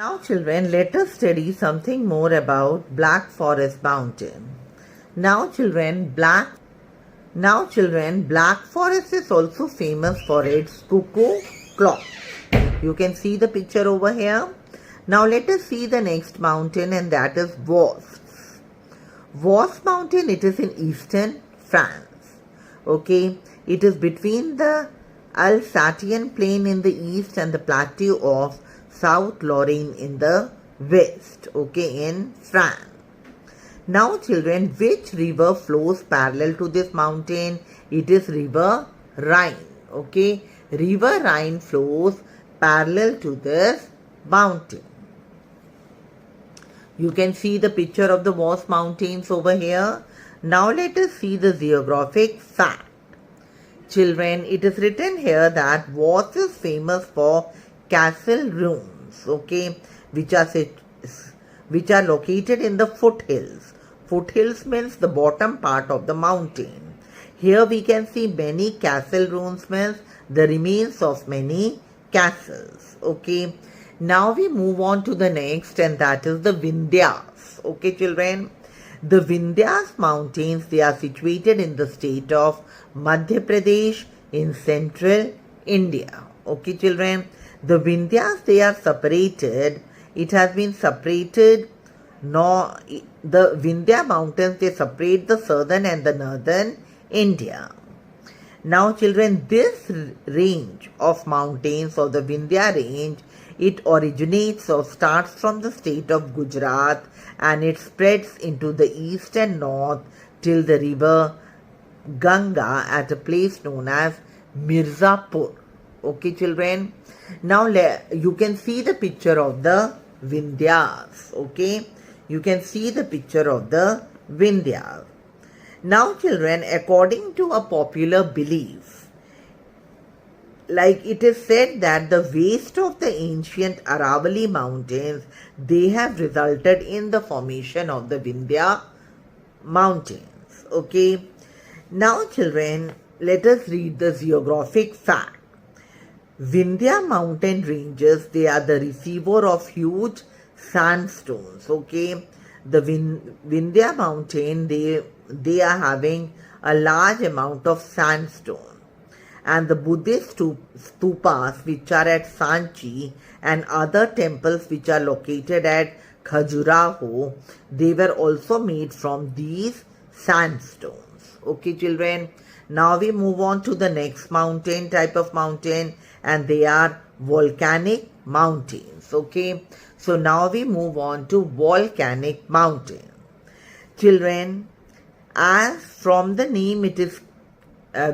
Now children, let us study something more about Black Forest Mountain. Now children, Black Forest is also famous for its cuckoo clock. You can see the picture over here. Now let us see the next mountain, and that is Vos. Vos mountain, it is in eastern France. Okay, it is between the Alsatian plain in the east and the plateau of South Lorraine in the west, okay, in France. Now children, which river flows parallel to this mountain? It is river Rhine, okay. River Rhine flows parallel to this mountain. You can see the picture of the Vos mountains over here. Now let us see the geographic fact. Children, it is written here that Vos is famous for castle ruins, okay, which are located in the foothills. Foothills means the bottom part of the mountain. Here we can see many castle ruins, means the remains of many castles, okay. Now we move on to the next, and that is the Vindhyas, okay children. The Vindhyas mountains, they are situated in the state of Madhya Pradesh in central India, okay children. The Vindhyas, they are separated. It has been separated. No, the Vindhya mountains, they separate the southern and the northern India. Now children, this range of mountains, or the Vindhya range, it originates or starts from the state of Gujarat, and it spreads into the east and north till the river Ganga at a place known as Mirzapur. Okay children. Now you can see the picture of the Vindhyas. Okay. You can see the picture of the Vindhyas. Now children, according to a popular belief, like it is said that the waste of the ancient Aravalli mountains, they have resulted in the formation of the Vindhya mountains. Okay. Now children, let us read the geographic fact. Vindhya mountain ranges, they are the receiver of huge sandstones, okay. The Vindhya mountain, they are having a large amount of sandstone, and the Buddhist stupas which are at Sanchi and other temples which are located at Khajuraho, they were also made from these sandstones, okay children. Now we move on to the next mountain, type of mountain, and they are volcanic mountains, okay. So now we move on to volcanic mountain. Children, as from the name it is,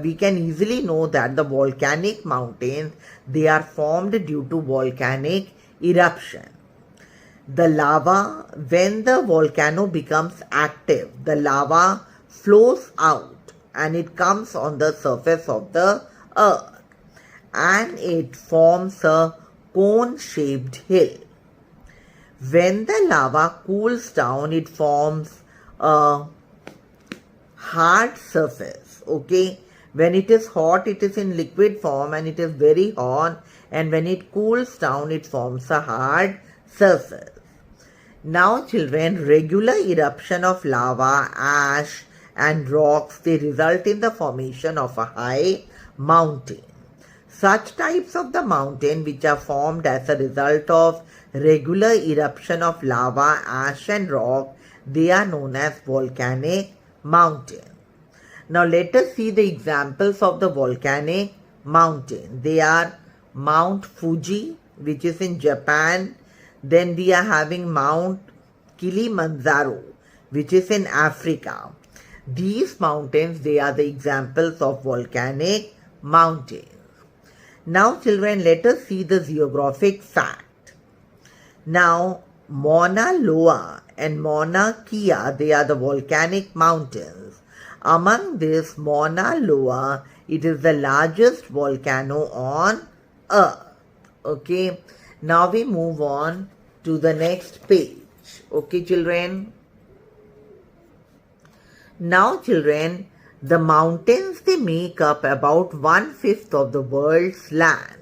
we can easily know that the volcanic mountains, they are formed due to volcanic eruption. The lava, when the volcano becomes active, the lava flows out and it comes on the surface of the earth, and it forms a cone-shaped hill. When the lava cools down, it forms a hard surface, okay. When it is hot, it is in liquid form and it is very hot, and when it cools down, it forms a hard surface. Now children, regular eruption of lava, ash and rocks, they result in the formation of a high mountain. Such types of the mountain which are formed as a result of regular eruption of lava, ash and rock, they are known as volcanic mountain. Now let us see the examples of the volcanic mountain. They are Mount Fuji, which is in Japan. Then we are having Mount Kilimanjaro, which is in Africa. These mountains, they are the examples of volcanic mountains. Now children, let us see the geographic fact. Now Mauna Loa and Mauna Kea, they are the volcanic mountains. Among this, Mauna Loa, it is the largest volcano on earth. Okay. Now we move on to the next page. Okay children. Now children, the mountains, they make up about 1/5 of the world's land.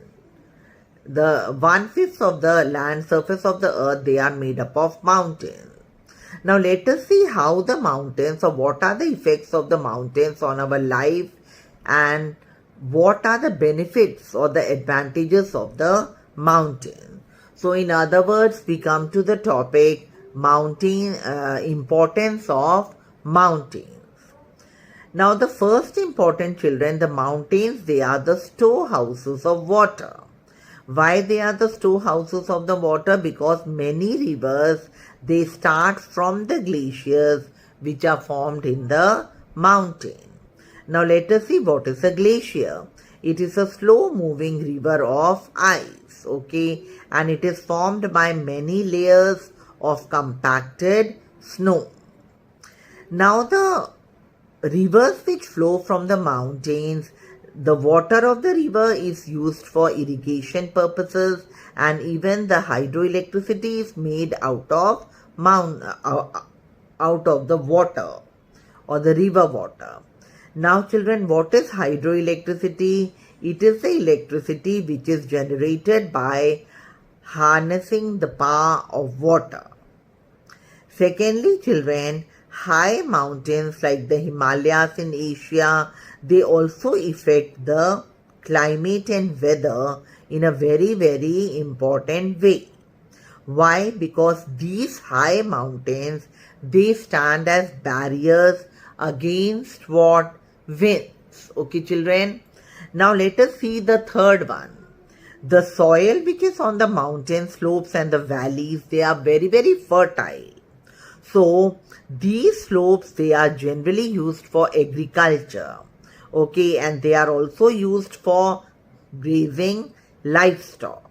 the 1/5 of the land surface of the earth, they are made up of mountains. Now let us see how the mountains, or what are the effects of the mountains on our life, and what are the benefits or the advantages of the mountain. So in other words, we come to the topic importance of mountains. Now the first important, children, the mountains, they are the storehouses of water. Why they are the storehouses of the water? Because many rivers, they start from the glaciers which are formed in the mountain. Now let us see what is a glacier. It is a slow moving river of ice, okay, and it is formed by many layers of compacted snow. Now the rivers which flow from the mountains, the water of the river is used for irrigation purposes, and even the hydroelectricity is made out of the water or the river water. Now children, what is hydroelectricity? It is the electricity which is generated by harnessing the power of water. Secondly, children, high mountains like the Himalayas in Asia, they also affect the climate and weather in a very, very important way. Why? Because these high mountains, they stand as barriers against what? Winds. Okay, children. Now let us see the third one. The soil which is on the mountain slopes and the valleys, they are very, very fertile. So these slopes, they are generally used for agriculture. Okay, and they are also used for grazing livestock.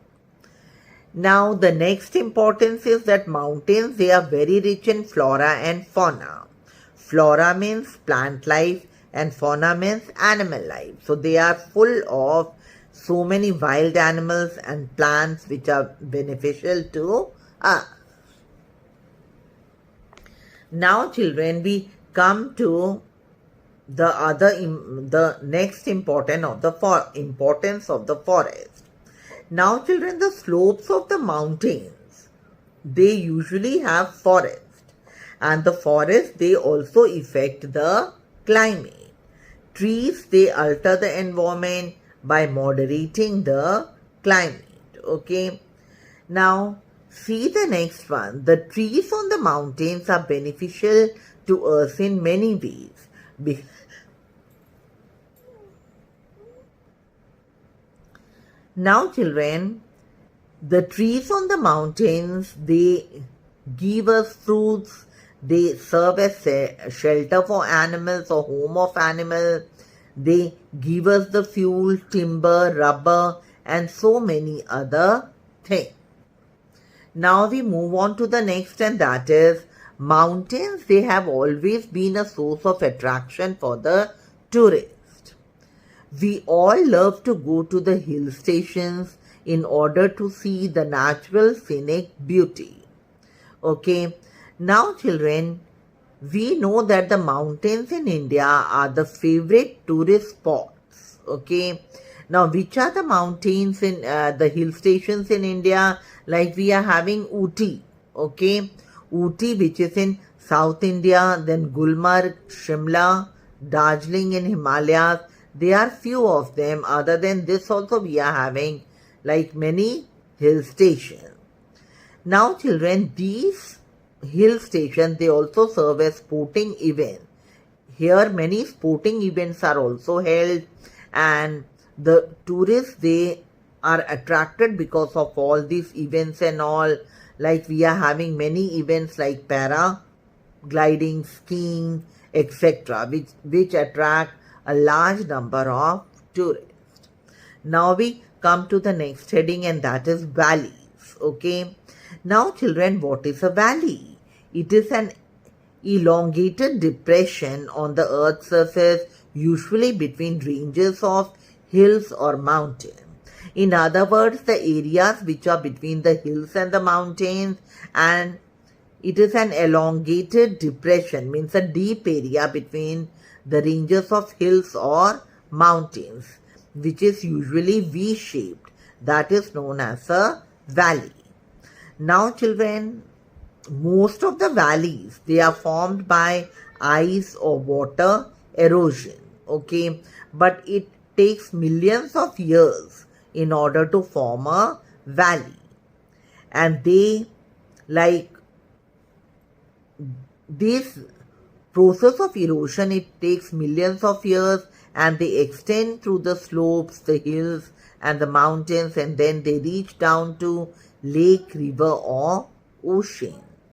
Now the next importance is that mountains, they are very rich in flora and fauna. Flora means plant life and fauna means animal life. So they are full of so many wild animals and plants which are beneficial to us. Now children, we come to the next importance of the forest. Now children, the slopes of the mountains, they usually have forest, and the forest, they also affect the climate. Trees, they alter the environment by moderating the climate. Okay. Now see the next one. The trees on the mountains are beneficial to us in many ways. Now children, the trees on the mountains, they give us fruits, they serve as shelter for animals or home of animals, they give us the fuel, timber, rubber and so many other things. Now we move on to the next, and that is mountains, they have always been a source of attraction for the tourist. We all love to go to the hill stations in order to see the natural scenic beauty. Okay. Now children, we know that the mountains in India are the favorite tourist spots. Okay. Now which are the mountains in the hill stations in India? Like we are having Ooty. Okay. Ooty, which is in South India, then Gulmarg, Shimla, Darjeeling in Himalayas. There are few of them. Other than this also we are having like many hill stations. Now children, these hill stations, they also serve as sporting events. Here many sporting events are also held, and the tourists, they are attracted because of all these events and all. Like we are having many events like para-gliding, skiing, etc. which attract a large number of tourists. Now we come to the next heading, and that is valleys. Okay. Now children, what is a valley? It is an elongated depression on the earth's surface, usually between ranges of hills or mountains. In other words, the areas which are between the hills and the mountains, and it is an elongated depression, means a deep area between the ranges of hills or mountains, which is usually V-shaped. that is known as a valley. Now children, most of the valleys, they are formed by ice or water erosion, okay, but it takes millions of years in order to form a valley. And they, like, this process of erosion, it takes millions of years, and they extend through the slopes, the hills and the mountains, and then they reach down to lake, river or ocean.